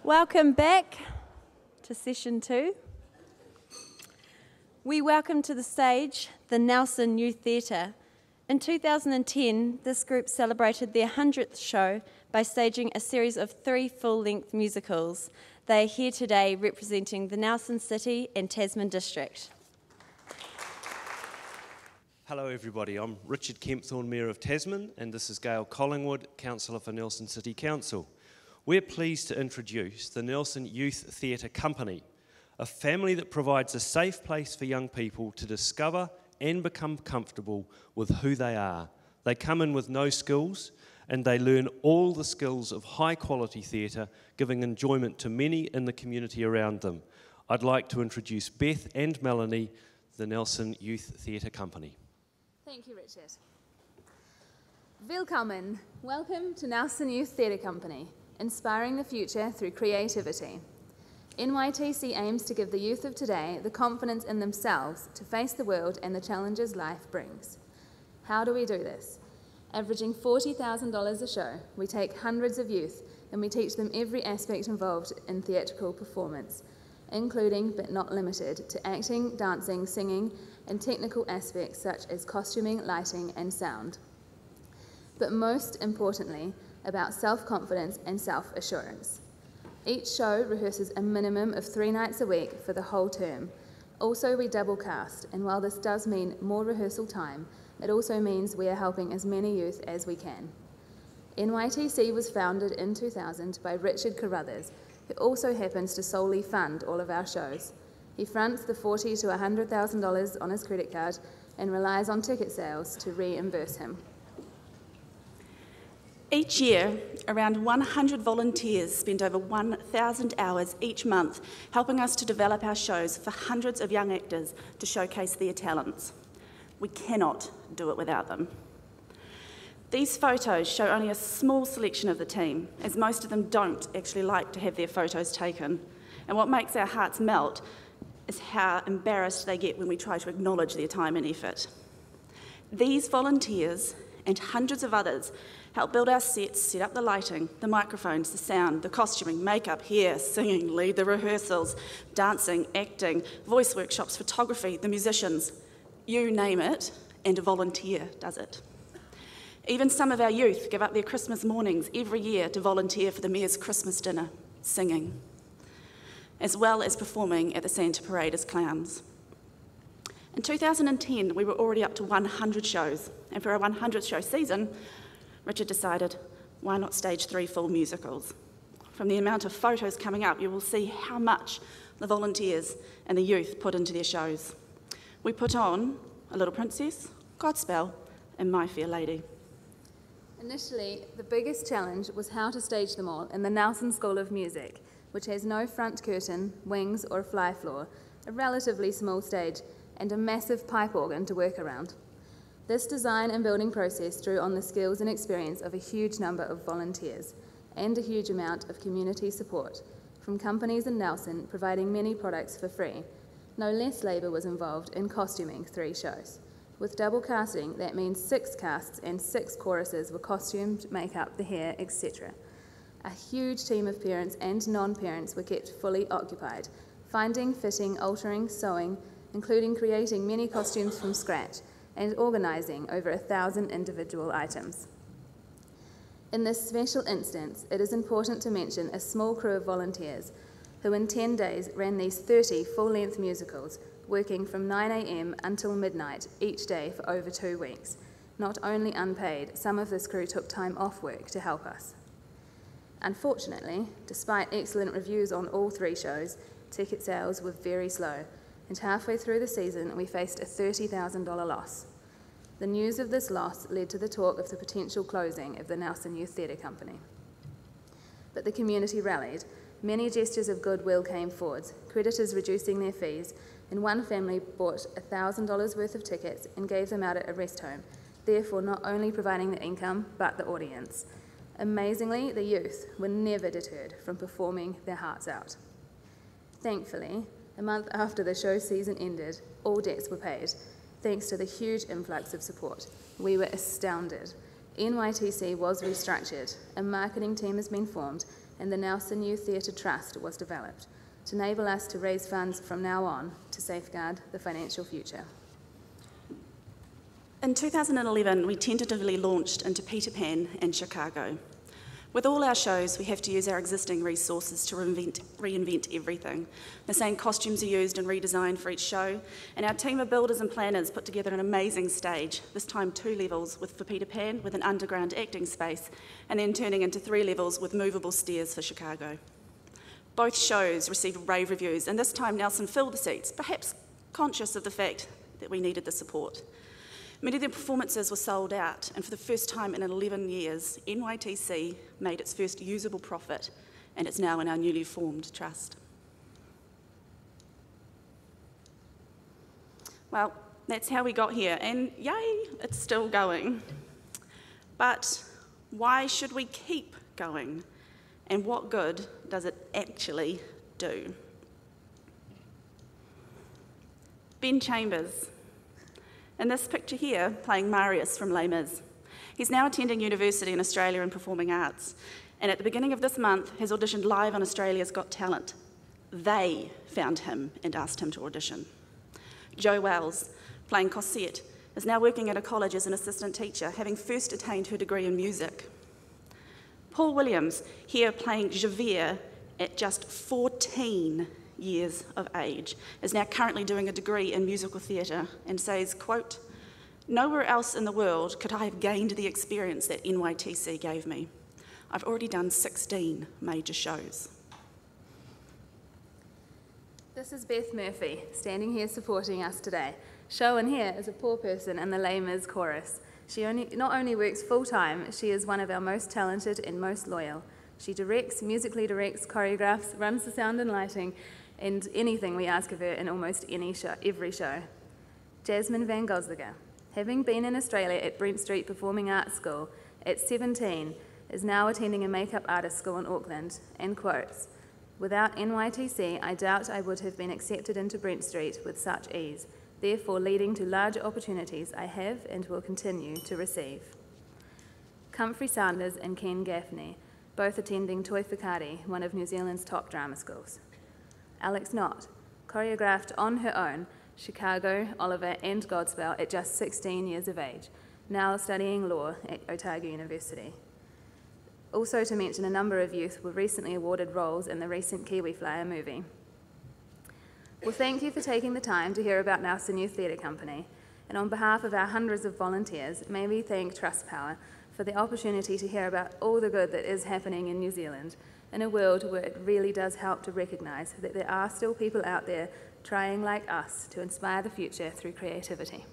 Welcome back to session 2. We welcome to the stage the Nelson Youth Theatre. In 2010, this group celebrated their 100th show by staging a series of 3 full-length musicals. They are here today representing the Nelson City and Tasman district. Hello everybody, I'm Richard Kempthorne, Mayor of Tasman, and this is Gail Collingwood, Councillor for Nelson City Council. We're pleased to introduce the Nelson Youth Theatre Company, a family that provides a safe place for young people to discover and become comfortable with who they are. They come in with no skills and they learn all the skills of high quality theatre, giving enjoyment to many in the community around them. I'd like to introduce Beth and Melanie, the Nelson Youth Theatre Company. Thank you, Richard. Willkommen. Welcome to Nelson Youth Theatre Company, inspiring the future through creativity. NYTC aims to give the youth of today the confidence in themselves to face the world and the challenges life brings. How do we do this? Averaging $40,000 a show, we take hundreds of youth and we teach them every aspect involved in theatrical performance, including but not limited to acting, dancing, singing, and technical aspects such as costuming, lighting, and sound. But most importantly, about self-confidence and self-assurance. Each show rehearses a minimum of 3 nights a week for the whole term. Also, we double cast, and while this does mean more rehearsal time, it also means we are helping as many youth as we can. NYTC was founded in 2000 by Richard Carruthers, who also happens to solely fund all of our shows. He fronts the $40,000 to $100,000 on his credit card and relies on ticket sales to reimburse him. Each year, around 100 volunteers spend over 1,000 hours each month helping us to develop our shows for hundreds of young actors to showcase their talents. We cannot do it without them. These photos show only a small selection of the team, as most of them don't actually like to have their photos taken. And what makes our hearts melt is how embarrassed they get when we try to acknowledge their time and effort. These volunteers and hundreds of others help build our sets, set up the lighting, the microphones, the sound, the costuming, makeup, hair, singing, lead the rehearsals, dancing, acting, voice workshops, photography, the musicians. You name it, and a volunteer does it. Even some of our youth give up their Christmas mornings every year to volunteer for the Mayor's Christmas dinner, singing, as well as performing at the Santa Parade as clowns. In 2010, we were already up to 100 shows, and for our 100th show season, Richard decided, why not stage 3 full musicals? From the amount of photos coming up, you will see how much the volunteers and the youth put into their shows. We put on A Little Princess, Godspell, and My Fair Lady. Initially, the biggest challenge was how to stage them all in the Nelson School of Music, which has no front curtain, wings, or fly floor, a relatively small stage, and a massive pipe organ to work around. This design and building process drew on the skills and experience of a huge number of volunteers and a huge amount of community support from companies in Nelson providing many products for free. No less labour was involved in costuming 3 shows. With double casting, that means 6 casts and 6 choruses were costumed, makeup, the hair, etc. A huge team of parents and non-parents were kept fully occupied, finding, fitting, altering, sewing, including creating many costumes from scratch, and organising over 1,000 individual items. In this special instance, it is important to mention a small crew of volunteers who in 10 days ran these 30 full-length musicals, working from 9 a.m. until midnight each day for over 2 weeks. Not only unpaid, some of this crew took time off work to help us. Unfortunately, despite excellent reviews on all 3 shows, ticket sales were very slow, and halfway through the season we faced a $30,000 loss. The news of this loss led to the talk of the potential closing of the Nelson Youth Theatre Company. But the community rallied. Many gestures of goodwill came forwards, creditors reducing their fees, and one family bought $1,000 worth of tickets and gave them out at a rest home, therefore not only providing the income, but the audience. Amazingly, the youth were never deterred from performing their hearts out. Thankfully, a month after the show season ended, all debts were paid, thanks to the huge influx of support. We were astounded. NYTC was restructured, a marketing team has been formed, and the Nelson Youth Theatre Trust was developed to enable us to raise funds from now on to safeguard the financial future. In 2011, we tentatively launched into Peter Pan and Chicago. With all our shows, we have to use our existing resources to reinvent everything. The same costumes are used and redesigned for each show, and our team of builders and planners put together an amazing stage, this time 2 levels for Peter Pan with an underground acting space, and then turning into 3 levels with movable stairs for Chicago. Both shows received rave reviews, and this time Nelson filled the seats, perhaps conscious of the fact that we needed the support. Many of the performances were sold out, and for the first time in 11 years, NYTC made its first usable profit, and it's now in our newly formed trust. Well, that's how we got here, and yay, it's still going. But why should we keep going? And what good does it actually do? Ben Chambers, in this picture here, playing Marius from Les Mis. He's now attending university in Australia in performing arts, and at the beginning of this month has auditioned live on Australia's Got Talent. They found him and asked him to audition. Jo Wells, playing Cosette, is now working at a college as an assistant teacher, having first attained her degree in music. Paul Williams, here playing Javert at just 14 years of age, is now currently doing a degree in musical theatre and says, quote, "Nowhere else in the world could I have gained the experience that NYTC gave me. I've already done 16 major shows." This is Beth Murphy, standing here supporting us today. Shown here is a poor person in the Les Mis chorus. She not only works full-time, she is one of our most talented and most loyal. She directs, musically directs, choreographs, runs the sound and lighting, and anything we ask of her in almost every show. Jasmine Van Gosliger, having been in Australia at Brent Street Performing Arts School at 17, is now attending a makeup artist school in Auckland, and quotes, "Without NYTC, I doubt I would have been accepted into Brent Street with such ease, therefore leading to larger opportunities I have and will continue to receive." Comfrey Sanders and Ken Gaffney, both attending Toi Whakaari, one of New Zealand's top drama schools. Alex Knott, choreographed on her own Chicago, Oliver and Godspell at just 16 years of age, now studying law at Otago University. Also to mention, a number of youth were recently awarded roles in the recent Kiwi Flyer movie. Well, thank you for taking the time to hear about Nelson Youth Theatre Company, and on behalf of our hundreds of volunteers, may we thank TrustPower for the opportunity to hear about all the good that is happening in New Zealand, in a world where it really does help to recognise that there are still people out there trying like us to inspire the future through creativity.